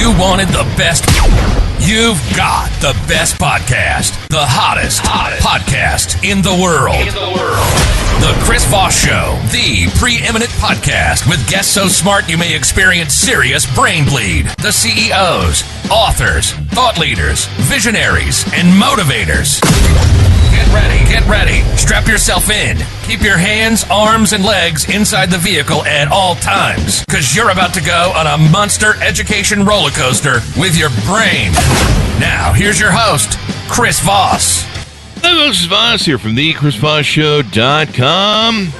you wanted the best, you've got the best podcast. The hottest podcast in the world. The Chris Voss Show, the preeminent podcast with guests so smart you may experience serious brain bleed. The CEOs, authors, thought leaders, visionaries, and motivators. Get ready. Strap yourself in. Keep your hands, arms, and legs inside the vehicle at all times, because you're about to go on a monster education roller coaster with your brain. Now, here's your host, Chris Voss. Hi, folks, Voss here from thechrisvossshow.com.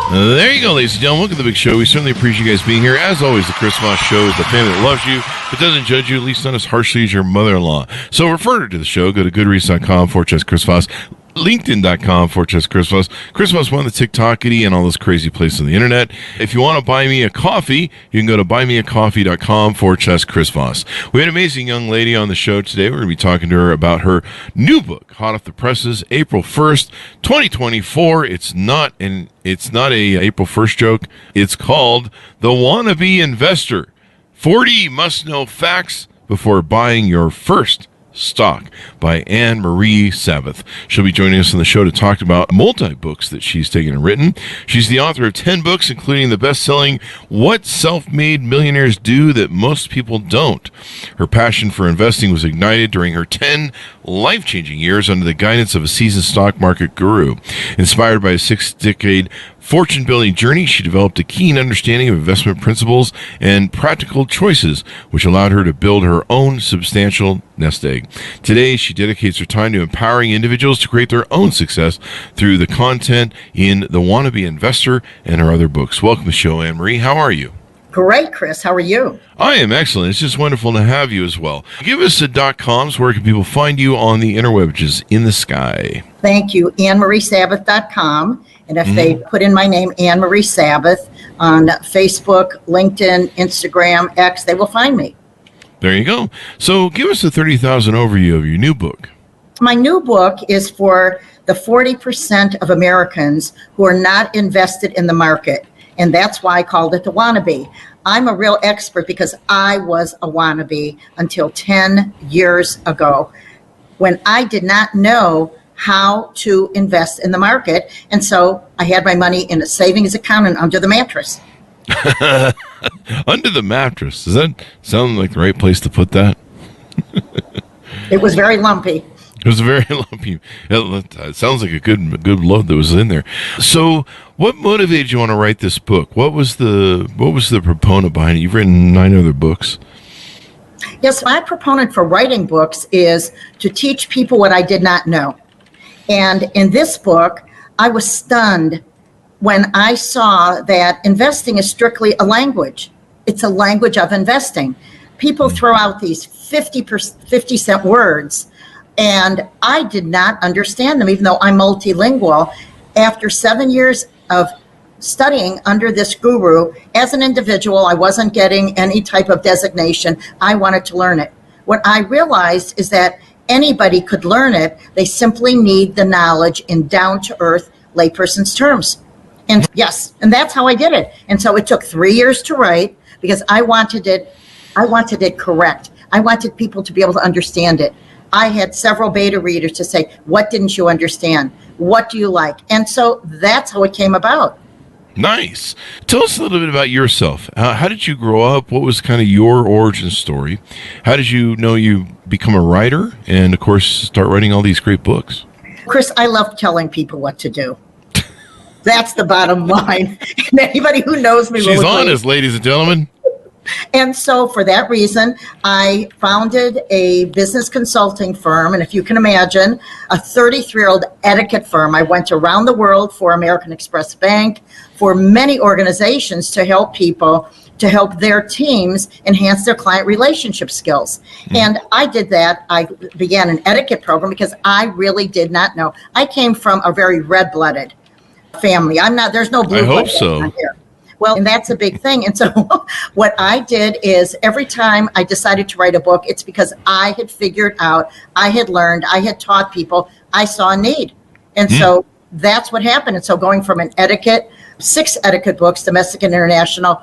There you go, ladies and gentlemen. Welcome to the big show. We certainly appreciate you guys being here. As always, the Chris Voss Show is the family that loves you, but doesn't judge you, at least not as harshly as your mother-in-law. So refer to the show. Go to goodreads.com/Chris Voss. LinkedIn.com/Chris Voss. Chris Voss won the TikTokity and all those crazy places on the internet. If you want to buy me a coffee, you can go to buymeacoffee.com/Chris Voss. We had an amazing young lady on the show today. We're going to be talking to her about her new book, hot off the presses, April 1st, 2024. It's not a April 1st joke. It's called The Wannabe Investor. 40 must-know facts before buying your first stock by Ann Marie Sabath. She'll be joining us on the show to talk about multi-books that she's taken and written. She's the author of 10 books, including the best-selling What Self-Made Millionaires Do That Most People Don't. Her passion for investing was ignited during her 10 life-changing years under the guidance of a seasoned stock market guru. Inspired by a 6-decade fortune-building journey, she developed a keen understanding of investment principles and practical choices, which allowed her to build her own substantial nest egg. Today, she dedicates her time to empowering individuals to create their own success through the content in The Wannabe Investor and her other books. Welcome to the show, Ann Marie. How are you? Great, Chris. How are you? I am excellent. It's just wonderful to have you as well. Give us the .coms. Where can people find you on the interweb, which is in the sky? Thank you. AnnMarieSabath.com. And if they put in my name, Ann Marie Sabath, on Facebook, LinkedIn, Instagram, X, they will find me. There you go. So give us a 30,000 overview of your new book. My new book is for the 40% of Americans who are not invested in the market. And that's why I called it The Wannabe. I'm a real expert because I was a wannabe until 10 years ago when I did not know how to invest in the market. And so I had my money in a savings account and under the mattress. Under the mattress. Does that sound like the right place to put that? It was very lumpy. It was very lumpy. It sounds like a good load that was in there. So what motivated you want to write this book? What was the proponent behind it? You've written 9 other books. Yes, my proponent for writing books is to teach people what I did not know. And in this book, I was stunned when I saw that investing is strictly a language. It's a language of investing. People throw out these 50-cent words, and I did not understand them, even though I'm multilingual. After 7 years of studying under this guru, as an individual, I wasn't getting any type of designation. I wanted to learn it. What I realized is that anybody could learn it. They simply need the knowledge in down-to-earth layperson's terms. And yes, and that's how I did it. And so it took 3 years to write because I wanted it correct. I wanted people to be able to understand it. I had several beta readers to say, what didn't you understand? What do you like? And so that's how it came about. Nice. Tell us a little bit about yourself. How did you grow up? What was kind of your origin story? How did you know you become a writer and, of course, start writing all these great books? Chris, I love telling people what to do. That's the bottom line. And anybody who knows me will She's agree. honest, ladies and gentlemen. And so for that reason, I founded a business consulting firm. And if you can imagine, a 33-year-old etiquette firm. I went around the world for American Express Bank, for many organizations to help people, to help their teams enhance their client relationship skills. And I did that. I began an etiquette program because I really did not know. I came from a very red-blooded family. There's no blue. I hope so. Here. Well, and that's a big thing. And so what I did is every time I decided to write a book, it's because I had figured out, I had learned, I had taught people, I saw a need. And so that's what happened. And so going from an etiquette, 6 etiquette books, domestic and international,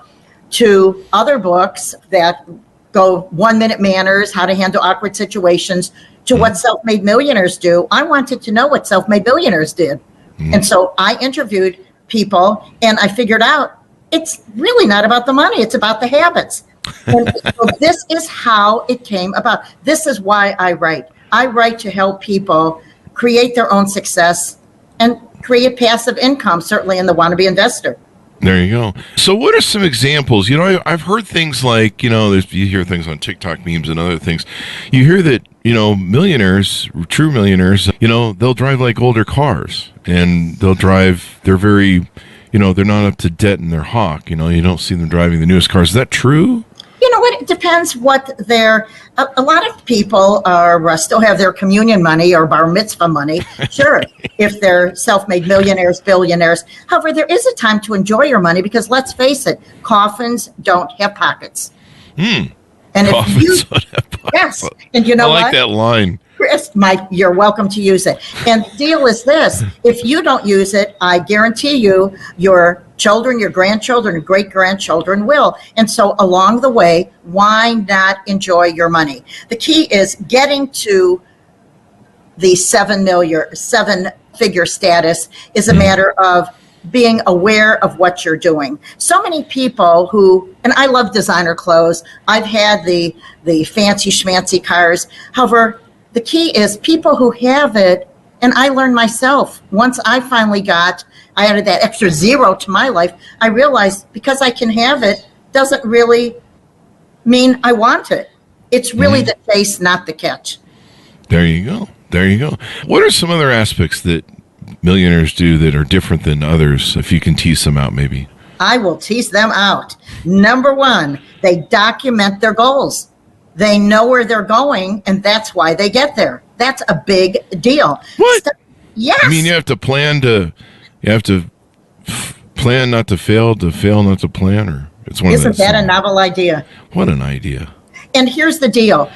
to other books that go 1 minute manners, how to handle awkward situations, to what self-made millionaires do. I wanted to know what self-made millionaires did. And so I interviewed people and I figured out it's really not about the money. It's about the habits. And so this is how it came about. This is why I write. I write to help people create their own success and create passive income, certainly in the Wannabe Investor. There you go. So what are some examples? I've heard things like, you hear things on TikTok memes and other things. You hear that, millionaires, true millionaires, they'll drive like older cars and they're very, they're not up to debt in their hawk. You don't see them driving the newest cars. Is that true? You know what? It depends what a lot of people are still have their communion money or bar mitzvah money. Sure, if they're self-made millionaires, billionaires. However, there is a time to enjoy your money because let's face it, coffins don't have pockets. And coffins if you, don't have pockets. Yes, and you know what? I like that line. Chris, you're welcome to use it. And the deal is this, if you don't use it, I guarantee you, your children, your grandchildren, and great-grandchildren will. And so along the way, why not enjoy your money? The key is getting to the seven-figure status is a matter of being aware of what you're doing. So many people and I love designer clothes. I've had the fancy schmancy cars. However, the key is people who have it, and I learned myself, once I finally I added that extra zero to my life, I realized because I can have it doesn't really mean I want it. It's really the chase, not the catch. There you go. What are some other aspects that millionaires do that are different than others, if you can tease them out maybe? I will tease them out. Number one, they document their goals. They know where they're going, and that's why they get there. That's a big deal. What? Yes. I mean, you have to plan not to fail not to plan, or it's one Isn't of those. that a novel idea? What an idea. And here's the deal.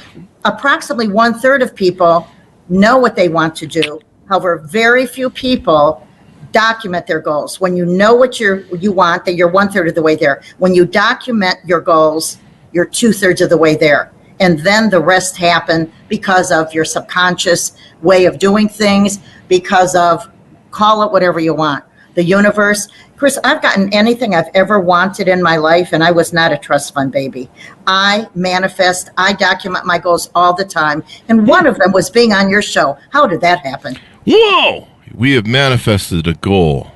Approximately 1/3 of people know what they want to do. However, very few people document their goals. When you know what you want, then you're 1/3 of the way there. When you document your goals, you're 2/3 of the way there. And then the rest happen because of your subconscious way of doing things, because of, call it whatever you want. The universe. Chris, I've gotten anything I've ever wanted in my life, and I was not a trust fund baby. I manifest, I document my goals all the time. And one of them was being on your show. How did that happen? Whoa! We have manifested a goal.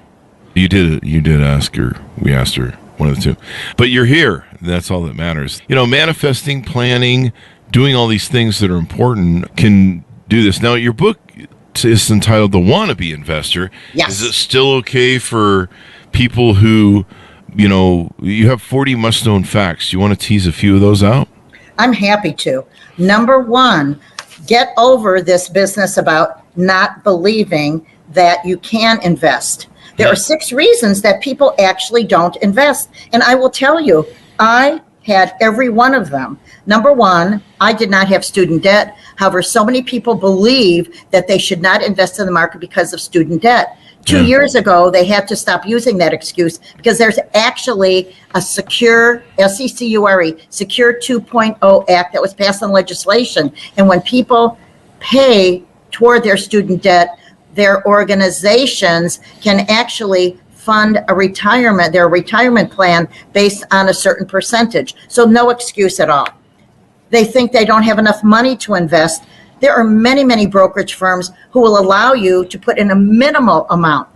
You did ask her. We asked her. One of the two. But you're here. That's all that matters. Manifesting, planning, doing all these things that are important can do this. Now, your book is entitled The Wannabe Investor. Yes. Is it still okay for people who, you have 40 must-known facts. Do you want to tease a few of those out? I'm happy to. Number one, get over this business about not believing that you can invest. There are 6 reasons that people actually don't invest. And I will tell you, I had every one of them. Number one, I did not have student debt. However, so many people believe that they should not invest in the market because of student debt. 2 years ago, they had to stop using that excuse because there's actually a secure, SECURE, Secure 2.0 Act that was passed in legislation. And when people pay toward their student debt, their organizations can actually fund their retirement plan based on a certain percentage. So no excuse at all. They think they don't have enough money to invest. There are many, many brokerage firms who will allow you to put in a minimal amount.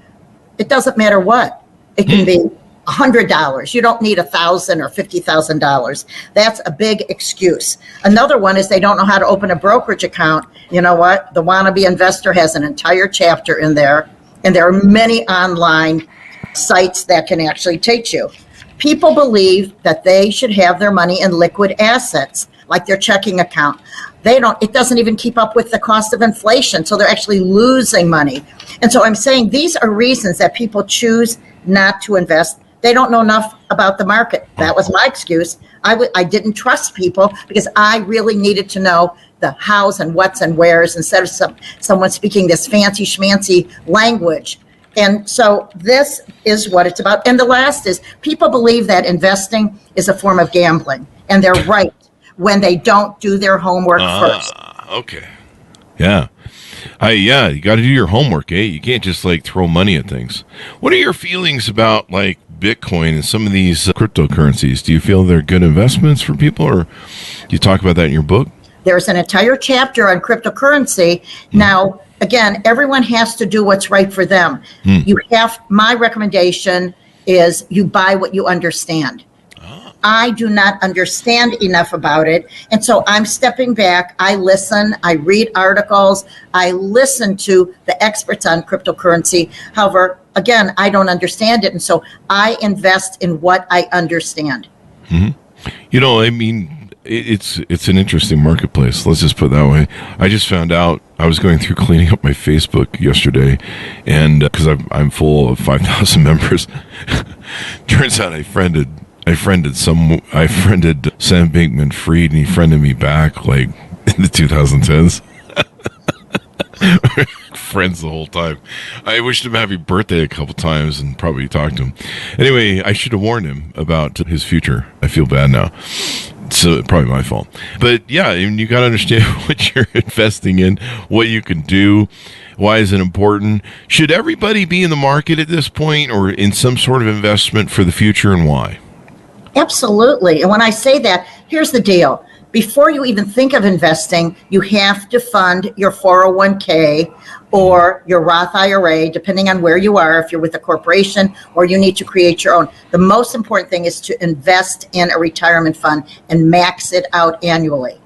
It doesn't matter what. It can be $100. You don't need $1,000 or $50,000. That's a big excuse. Another one is they don't know how to open a brokerage account. You know what? The Wannabe Investor has an entire chapter in there, and there are many online sites that can actually teach you. People believe that they should have their money in liquid assets, like their checking account. It doesn't even keep up with the cost of inflation, so they're actually losing money. And so I'm saying these are reasons that people choose not to invest. They don't know enough about the market. That was my excuse. I didn't trust people because I really needed to know the hows and whats and wheres instead of someone speaking this fancy schmancy language. And so this is what it's about. And the last is people believe that investing is a form of gambling, and they're right when they don't do their homework first. Okay. Yeah. You got to do your homework, eh? You can't just like throw money at things. What are your feelings about like Bitcoin and some of these cryptocurrencies? Do you feel they're good investments for people, or do you talk about that in your book? There's an entire chapter on cryptocurrency. Now, again, everyone has to do what's right for them. My recommendation is you buy what you understand. I do not understand enough about it. And so I'm stepping back. I listen. I read articles. I listen to the experts on cryptocurrency. However, again, I don't understand it. And so I invest in what I understand. You know, I mean, it's an interesting marketplace. Let's just put it that way. I just found out I was going through cleaning up my Facebook yesterday, and because I'm full of 5,000 members, turns out I friended Sam Bankman-Fried, and he friended me back like in the 2010s. Friends the whole time. I wished him happy birthday a couple times and probably talked to him. Anyway, I should have warned him about his future. I feel bad now. So probably my fault. But yeah, you got to understand what you're investing in, what you can do. Why is it important? Should everybody be in the market at this point or in some sort of investment for the future, and why? Absolutely. And when I say that, here's the deal. Before you even think of investing, you have to fund your 401k or your Roth IRA, depending on where you are, if you're with a corporation or you need to create your own. The most important thing is to invest in a retirement fund and max it out annually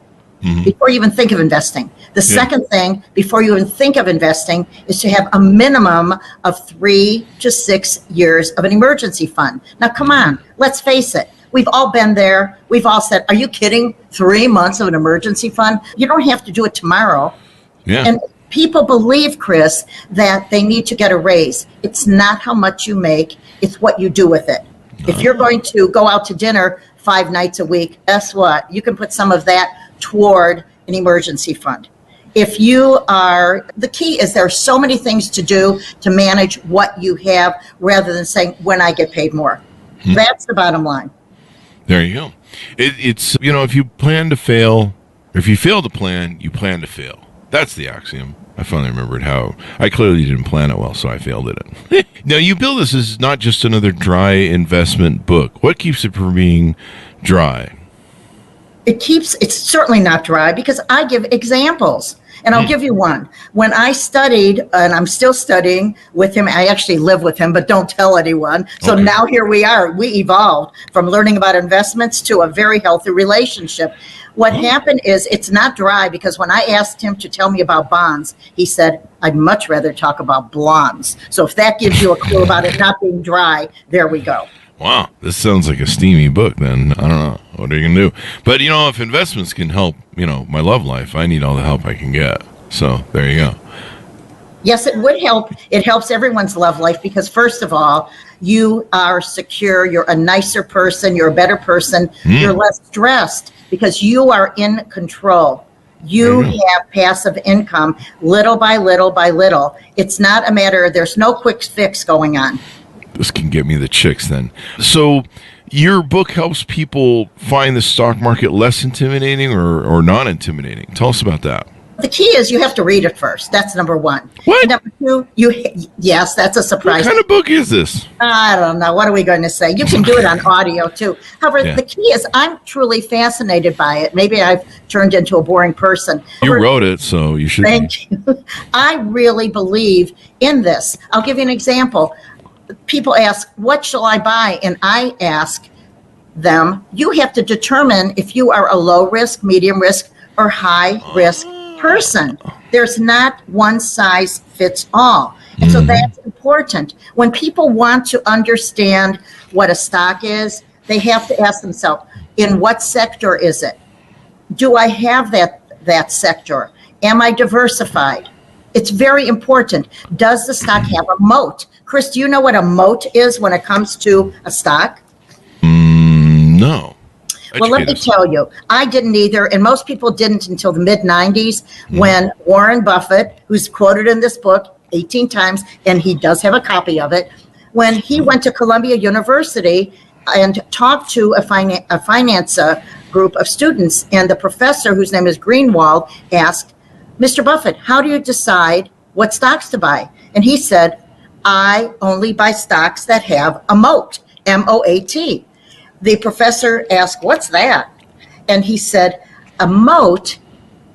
before you even think of investing. The second thing, before you even think of investing, is to have a minimum of 3 to 6 years of an emergency fund. Now, come on, let's face it. We've all been there. We've all said, are you kidding? 3 months of an emergency fund? You don't have to do it tomorrow. Yeah. And people believe, Chris, that they need to get a raise. It's not how much you make. It's what you do with it. If you're going to go out to dinner 5 nights a week, guess what? You can put some of that toward an emergency fund. If you are, the key is there are so many things to do to manage what you have rather than saying when I get paid more. That's the bottom line. There you go. It's, if you plan to fail, or if you fail to plan, you plan to fail. That's the axiom. I finally remembered how I clearly didn't plan it well, so I failed at it. Now, you build this as not just another dry investment book. What keeps it from being dry? It's certainly not dry because I give examples. And I'll give you one. When I studied, and I'm still studying with him, I actually live with him, but don't tell anyone. So now here we are. We evolved from learning about investments to a very healthy relationship. What happened is it's not dry because when I asked him to tell me about bonds, he said, I'd much rather talk about blondes. So if that gives you a clue about it not being dry, there we go. Wow, this sounds like a steamy book then. I don't know. What are you going to do? But, if investments can help, my love life, I need all the help I can get. So there you go. Yes, it would help. It helps everyone's love life because, first of all, you are secure. You're a nicer person. You're a better person. You're less stressed because you are in control. You have passive income little by little by little. It's not a matter, there's no quick fix going on. This can get me the chicks then. So your book helps people find the stock market less intimidating or not intimidating. Tell us about that. The key is you have to read it first. That's number one. What? Number two, yes, that's a surprise. What kind of book is this? I don't know. What are we going to say? You can do it on audio too. However, the key is I'm truly fascinated by it. Maybe I've turned into a boring person. You wrote it, so you should. Thank you. I really believe in this. I'll give you an example. People ask, what shall I buy? And I ask them, you have to determine if you are a low risk, medium risk, or high risk person. There's not one size fits all. And so that's important. When people want to understand what a stock is, they have to ask themselves, in what sector is it? Do I have that sector? Am I diversified? It's very important. Does the stock have a moat? Chris, do you know what a moat is when it comes to a stock? No. Well, let me tell you, I didn't either, and most people didn't until the mid-'90s when Warren Buffett, who's quoted in this book, 18 times, and he does have a copy of it. When he went to Columbia University and talked to a finance group of students, and the professor, whose name is Greenwald, asked, Mr. Buffett, how do you decide what stocks to buy? And he said, I only buy stocks that have a moat, M-O-A-T. The professor asked, what's that? And he said, a moat,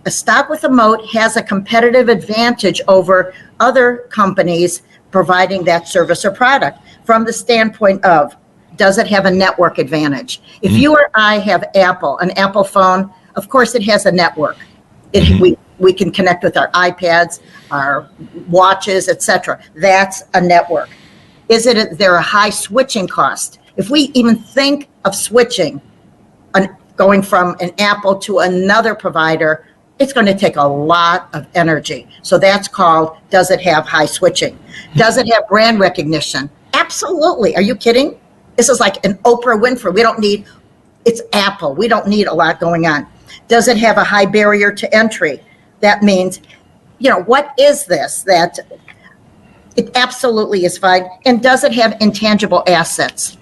a stock with a moat has a competitive advantage over other companies providing that service or product from the standpoint of, does it have a network advantage? If you or I have an Apple phone, of course it has a network. We can connect with our iPads, our watches, etc. That's a network. Is there a high switching cost? If we even think of switching, going from an Apple to another provider, it's going to take a lot of energy. So that's called, does it have high switching? Does it have brand recognition? Absolutely. Are you kidding? This is like an Oprah Winfrey. It's Apple. We don't need a lot going on. Does it have a high barrier to entry? That means, what is this? That it absolutely is fine. And does it have intangible assets?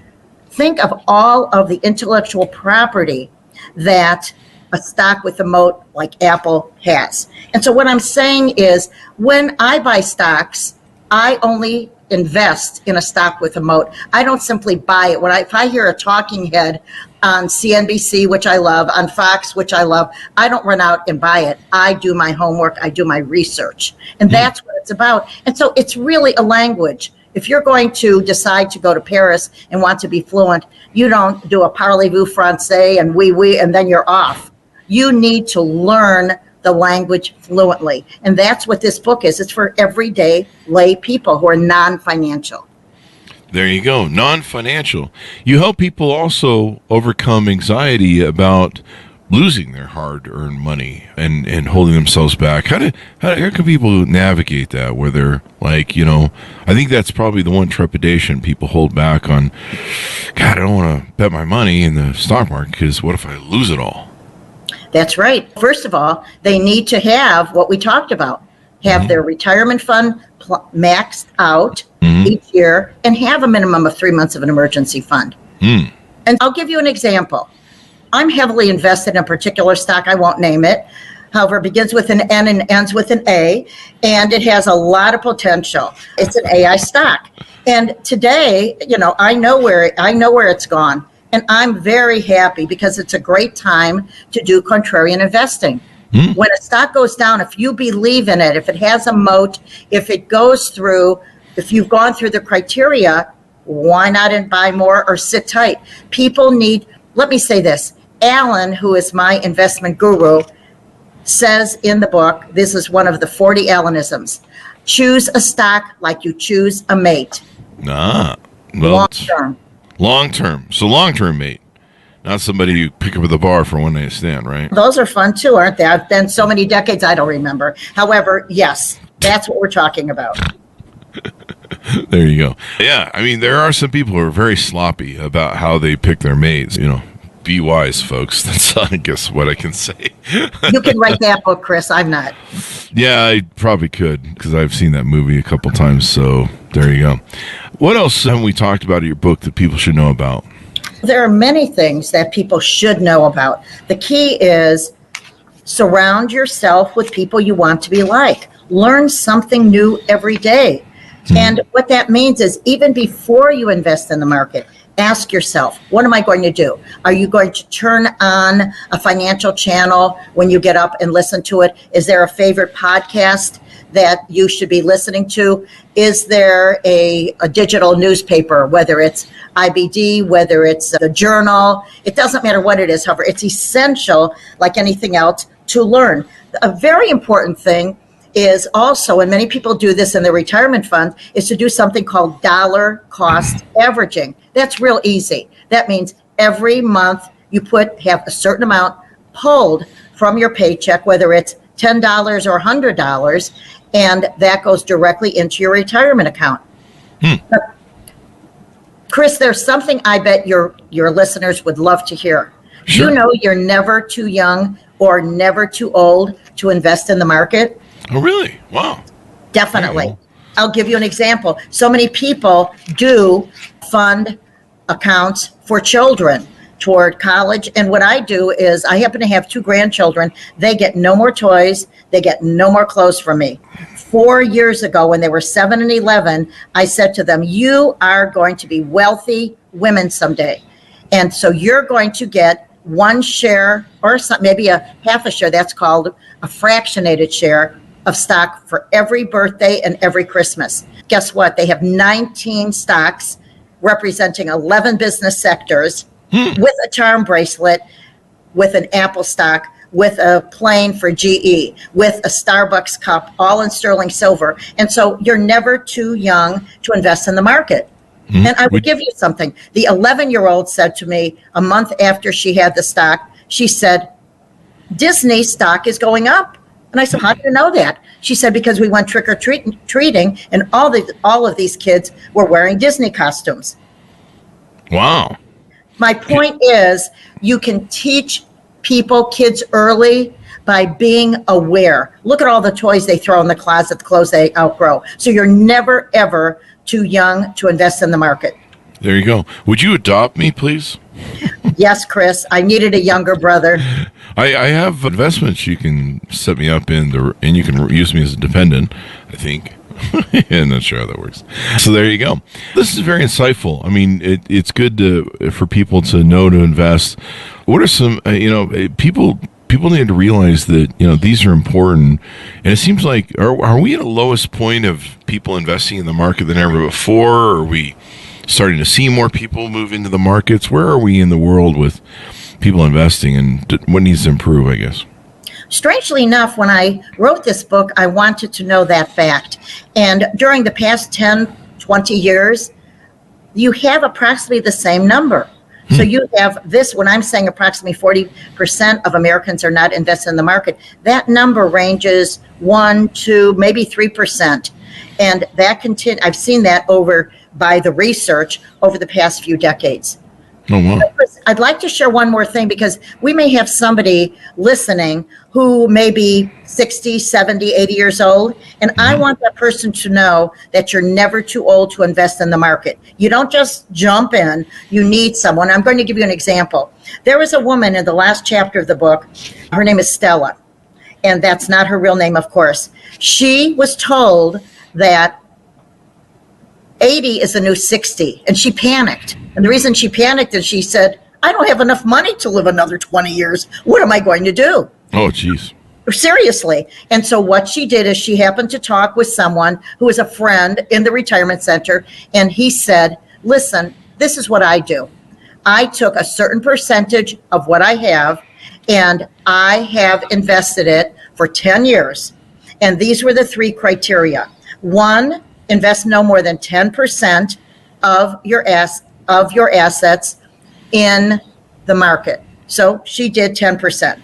Think of all of the intellectual property that a stock with a moat like Apple has. And so what I'm saying is, when I buy stocks, I only invest in a stock with a moat. I don't simply buy it. If I hear a talking head on CNBC, which I love, on Fox, which I love, I don't run out and buy it. I do my homework. I do my research. And that's what it's about. And so it's really a language. If you're going to decide to go to Paris and want to be fluent, you don't do a parlez-vous français and oui, and then you're off. You need to learn the language fluently. And that's what this book is. It's for everyday lay people who are non-financial. There you go. Non-financial. You help people also overcome anxiety about losing their hard-earned money and holding themselves back. How can people navigate that where they're like, I think that's probably the one trepidation people hold back on. God, I don't want to bet my money in the stock market because what if I lose it all? That's right. First of all, they need to have what we talked about, have their retirement fund maxed out each year and have a minimum of 3 months of an emergency fund. And I'll give you an example. I'm heavily invested in a particular stock. I won't name it. However, it begins with an N and ends with an A, and it has a lot of potential. It's an AI stock. And today, I know where it's gone. And I'm very happy because it's a great time to do contrarian investing. When a stock goes down, if you believe in it, if it has a moat, if you've gone through the criteria, why not buy more or sit tight? Let me say this. Alan, who is my investment guru, says in the book, this is one of the 40 Alanisms, choose a stock like you choose a mate. Long term. So long-term mate. Not somebody you pick up at the bar for one night stand, right? Those are fun too, aren't they? I've been so many decades, I don't remember. However, yes, that's what we're talking about. There you go. Yeah, there are some people who are very sloppy about how they pick their mates. Be wise, folks. That's, I guess, what I can say. You can write that book, Chris. I'm not. Yeah, I probably could because I've seen that movie a couple times. So there you go. What else have we talked about in your book that people should know about? There are many things that people should know about. The key is surround yourself with people you want to be like. Learn something new every day. And what that means is even before you invest in the market, ask yourself, what am I going to do? Are you going to turn on a financial channel when you get up and listen to it? Is there a favorite podcast that you should be listening to? Is there a digital newspaper, whether it's IBD, whether it's the Journal? It doesn't matter what it is. However, it's essential, like anything else, to learn. A very important thing is also, and many people do this in their retirement fund, is to do something called dollar cost averaging. That's real easy. That means every month you have a certain amount pulled from your paycheck, whether it's $10 or $100, and that goes directly into your retirement account. Chris, there's something I bet your listeners would love to hear. Sure. You know you're never too young or never too old to invest in the market. Oh, really? Wow. Definitely. I'll give you an example. So many people do fund accounts for children toward college. And what I do is I happen to have 2 grandchildren. They get no more toys. They get no more clothes from me. 4 years ago, when they were 7 and 11, I said to them, you are going to be wealthy women someday. And so you're going to get 1 share or maybe a half a share. That's called a fractionated share of stock for every birthday and every Christmas. Guess what? They have 19 stocks representing 11 business sectors with a charm bracelet, with an Apple stock, with a plane for GE, with a Starbucks cup, all in sterling silver. And so you're never too young to invest in the market. And I will give you something. The 11-year-old said to me a month after she had the stock, she said, Disney stock is going up. And I said, how do you know that? She said, because we went trick-or-treating and all of these kids were wearing Disney costumes. Wow. My point is, you can teach kids early by being aware. Look at all the toys they throw in the closet, the clothes they outgrow. So you're never, ever too young to invest in the market. There you go. Would you adopt me, please? Yes, Chris. I needed a younger brother. I have investments you can set me up in, and you can use me as a dependent, I think. I'm not sure how that works. So there you go. This is very insightful. I mean, it's good for people to know to invest. What are some, people need to realize that, these are important. And it seems like, are we at a lowest point of people investing in the market than ever before? Or are we starting to see more people move into the markets? Where are we in the world with people investing, and what needs to improve, I guess? Strangely enough, when I wrote this book, I wanted to know that fact. And during the past 10, 20 years, you have approximately the same number. So you have this, when I'm saying approximately 40% of Americans are not invested in the market, that number ranges 1, 2, maybe 3%. And that I've seen that by the research over the past few decades. Oh, wow. I'd like to share one more thing, because we may have somebody listening who may be 60, 70, 80 years old. And I want that person to know that you're never too old to invest in the market. You don't just jump in. You need someone. I'm going to give you an example. There was a woman in the last chapter of the book. Her name is Stella. And that's not her real name, of course. She was told that 80 is the new 60, and she panicked. And the reason she panicked is she said, I don't have enough money to live another 20 years. What am I going to do? Oh, geez. Seriously. And so what she did is she happened to talk with someone who was a friend in the retirement center, and he said, listen, this is what I do. I took a certain percentage of what I have, and I have invested it for 10 years. And these were the 3 criteria. 1, invest no more than 10% of your assets in the market. So she did 10%.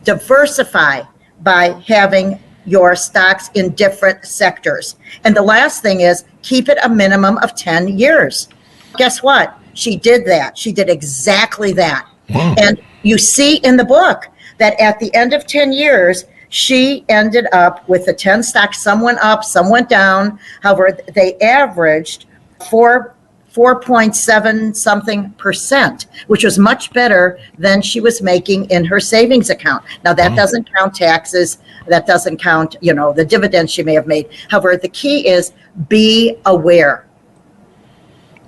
Diversify by having your stocks in different sectors. And the last thing is keep it a minimum of 10 years. Guess what? She did that. She did exactly that. Wow. And you see in the book that at the end of 10 years, she ended up with the 10 stocks. Some went up, some went down. However, they averaged 4.7 something percent, which was much better than she was making in her savings account. Now, that doesn't count taxes. That doesn't count, the dividends she may have made. However, the key is be aware.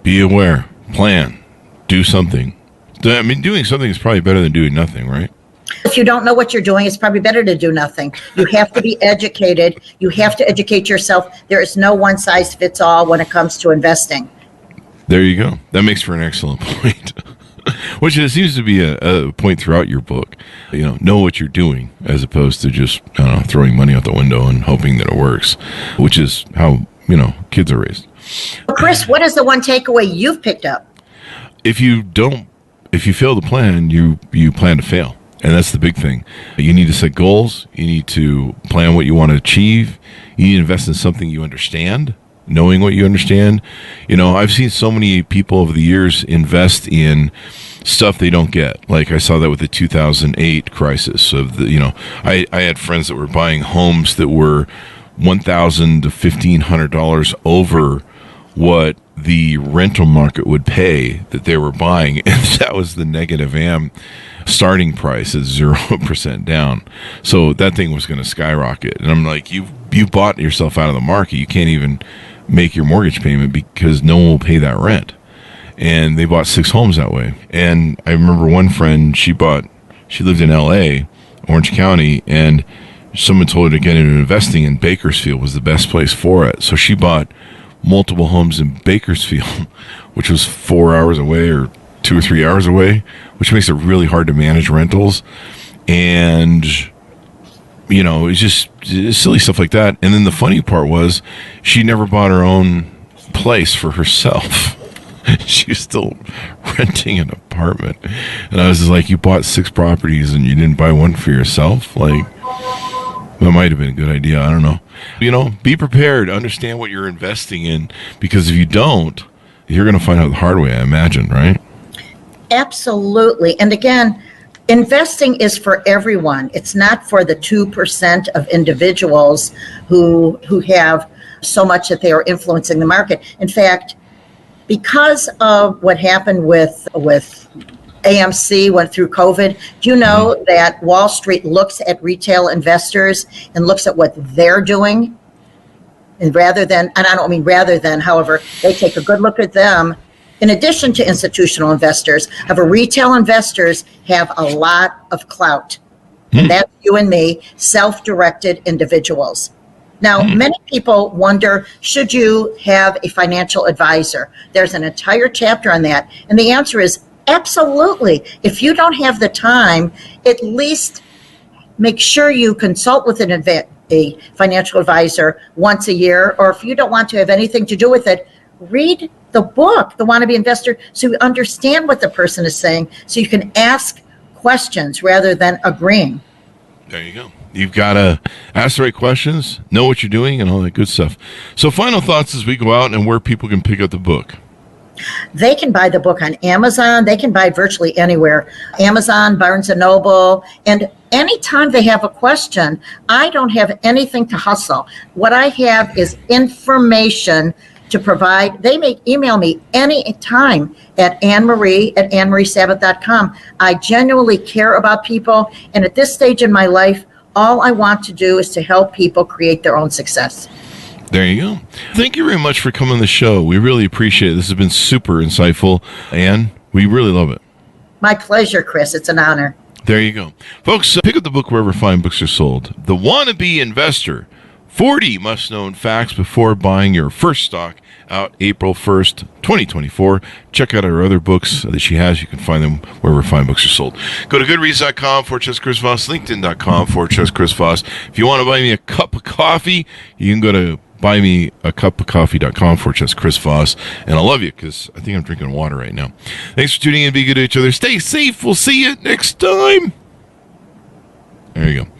Be aware. Plan. Do something. I mean, doing something is probably better than doing nothing, right? If you don't know what you're doing, it's probably better to do nothing. You have to be educated. You have to educate yourself. There is no one size fits all when it comes to investing. There you go. That makes for an excellent point. Which it seems to be a point throughout your book. Know what you're doing as opposed to just throwing money out the window and hoping that it works, which is how kids are raised. Well, Chris, what is the one takeaway you've picked up? If you fail to plan, you plan to fail. And that's the big thing. You need to set goals. You need to plan what you want to achieve. You need to invest in something you understand, knowing what you understand. I've seen so many people over the years invest in stuff they don't get. Like I saw that with the 2008 crisis of I had friends that were buying homes that were $1,000 to $1,500 over what the rental market would pay that they were buying, and that was the negative AM starting price at 0% down. So that thing was going to skyrocket. And I'm like, you bought yourself out of the market. You can't even make your mortgage payment because no one will pay that rent. And they bought 6 homes that way. And I remember one friend, she lived in LA, Orange County, and someone told her to get into investing, and Bakersfield was the best place for it. So she bought multiple homes in Bakersfield, which was 4 hours away or 2 or 3 hours away, which makes it really hard to manage rentals. And, it's just silly stuff like that. And then the funny part was she never bought her own place for herself. She was still renting an apartment. And I was just like, you bought 6 properties and you didn't buy one for yourself? Like, that might have been a good idea. I don't know. Be prepared. Understand what you're investing in, because if you don't, you're going to find out the hard way, I imagine, right? Absolutely. And again, investing is for everyone. It's not for the 2% of individuals who have so much that they are influencing the market. In fact, because of what happened with AMC went through COVID, do you know that Wall Street looks at retail investors and looks at what they're doing? And however, they take a good look at them. In addition to institutional investors, retail investors have a lot of clout. And that's you and me, self-directed individuals. Now, many people wonder, should you have a financial advisor? There's an entire chapter on that. And the answer is absolutely. If you don't have the time, at least make sure you consult with a financial advisor once a year. Or if you don't want to have anything to do with it, read the book, The Wannabe Investor, so you understand what the person is saying, so you can ask questions rather than agreeing. There you go. You've got to ask the right questions, know what you're doing, and all that good stuff. So final thoughts as we go out and where people can pick up the book. They can buy the book on Amazon. They can buy it virtually anywhere. Amazon, Barnes & Noble. And anytime they have a question, I don't have anything to hustle. What I have is information to provide. They may email me anytime at Ann Marie at AnnMarieSabath.com. I genuinely care about people. And at this stage in my life, all I want to do is to help people create their own success. There you go. Thank you very much for coming on the show. We really appreciate it. This has been super insightful. Ann, we really love it. My pleasure, Chris. It's an honor. There you go. Folks, pick up the book wherever fine books are sold. The Wannabe Investor, 40 must-known facts before buying your first stock, out April 1st, 2024. Check out our other books that she has. You can find them wherever fine books are sold. Go to goodreads.com/Chris Voss, LinkedIn.com/Chris Voss. If you want to buy me a cup of coffee, you can go to buymeacupofcoffee.com/Chris Voss. And I love you because I think I'm drinking water right now. Thanks for tuning in. Be good to each other. Stay safe. We'll see you next time. There you go.